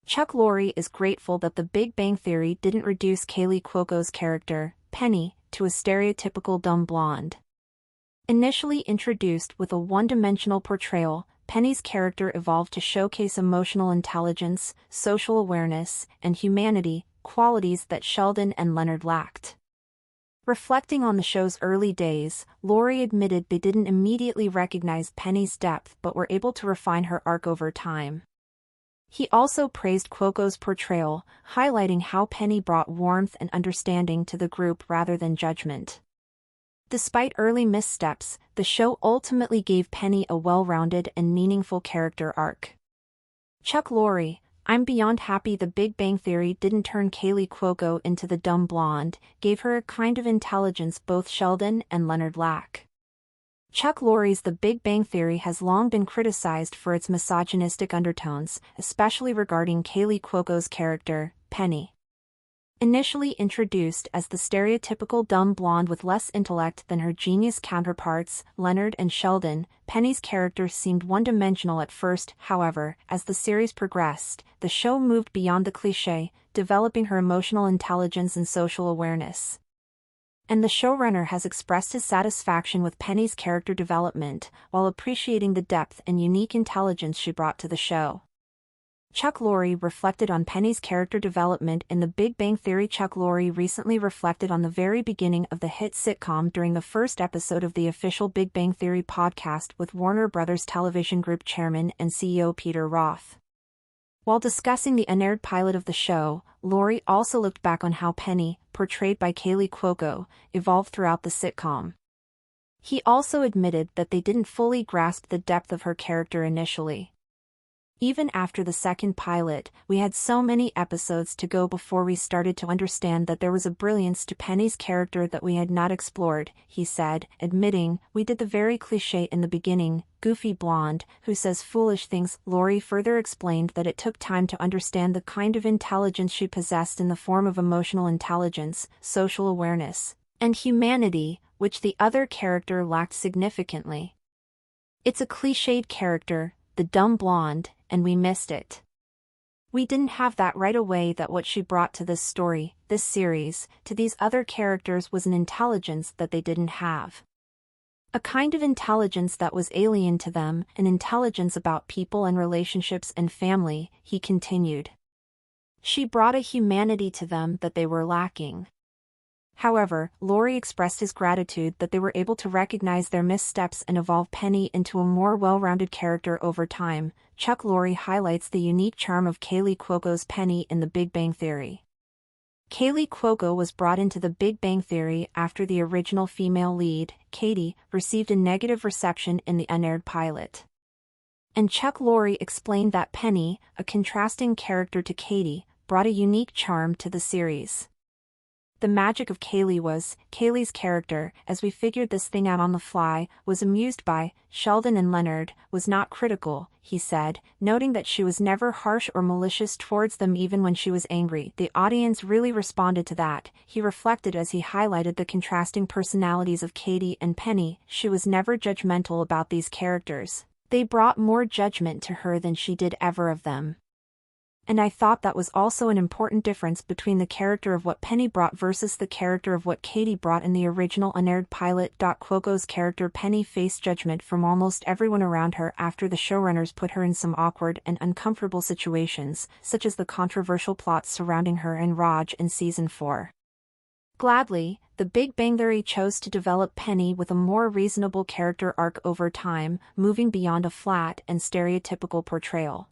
Chuck Lorre is grateful that The Big Bang Theory didn't reduce Kaley Cuoco's character, Penny, to a stereotypical dumb blonde. Initially introduced with a one-dimensional portrayal, Penny's character evolved to showcase emotional intelligence, social awareness, and humanity, qualities that Sheldon and Leonard lacked. Reflecting on the show's early days, Lorre admitted they didn't immediately recognize Penny's depth but were able to refine her arc over time. He also praised Cuoco's portrayal, highlighting how Penny brought warmth and understanding to the group rather than judgment. Despite early missteps, the show ultimately gave Penny a well-rounded and meaningful character arc. Chuck Lorre, I'm beyond happy The Big Bang Theory didn't turn Kaley Cuoco into the dumb blonde, gave her a kind of intelligence both Sheldon and Leonard lack. Chuck Lorre's The Big Bang Theory has long been criticized for its misogynistic undertones, especially regarding Kaley Cuoco's character, Penny. Initially introduced as the stereotypical dumb blonde with less intellect than her genius counterparts, Leonard and Sheldon, Penny's character seemed one-dimensional at first. However, as the series progressed, the show moved beyond the cliché, developing her emotional intelligence and social awareness. And the showrunner has expressed his satisfaction with Penny's character development, while appreciating the depth and unique intelligence she brought to the show. Chuck Lorre reflected on Penny's character development in The Big Bang Theory. Chuck Lorre recently reflected on the very beginning of the hit sitcom during the first episode of the official Big Bang Theory podcast with Warner Brothers Television Group Chairman and CEO Peter Roth. While discussing the unaired pilot of the show, Lorre also looked back on how Penny, portrayed by Kaley Cuoco, evolved throughout the sitcom. He also admitted that they didn't fully grasp the depth of her character initially. Even after the second pilot, we had so many episodes to go before we started to understand that there was a brilliance to Penny's character that we had not explored, he said, admitting, we did the very cliché in the beginning, goofy blonde, who says foolish things. Lorre further explained that it took time to understand the kind of intelligence she possessed in the form of emotional intelligence, social awareness, and humanity, which the other character lacked significantly. It's a cliched character, the dumb blonde, and we missed it. We didn't have that right away. That what she brought to this story, this series, to these other characters was an intelligence that they didn't have. A kind of intelligence that was alien to them, an intelligence about people and relationships and family, he continued. She brought a humanity to them that they were lacking. However, Lorre expressed his gratitude that they were able to recognize their missteps and evolve Penny into a more well-rounded character over time. Chuck Lorre highlights the unique charm of Kaley Cuoco's Penny in The Big Bang Theory. Kaley Cuoco was brought into The Big Bang Theory after the original female lead, Katie, received a negative reception in the unaired pilot. And Chuck Lorre explained that Penny, a contrasting character to Katie, brought a unique charm to the series. The magic of Kaley's character, as we figured this thing out on the fly, was amused by, Sheldon and Leonard, was not critical, he said, noting that she was never harsh or malicious towards them even when she was angry. The audience really responded to that, he reflected as he highlighted the contrasting personalities of Katie and Penny. She was never judgmental about these characters. They brought more judgment to her than she did ever of them. And I thought that was also an important difference between the character of what Penny brought versus the character of what Katie brought in the original unaired pilot. Cuoco's character Penny faced judgment from almost everyone around her after the showrunners put her in some awkward and uncomfortable situations, such as the controversial plots surrounding her and Raj in Season 4. Gladly, The Big Bang Theory chose to develop Penny with a more reasonable character arc over time, moving beyond a flat and stereotypical portrayal.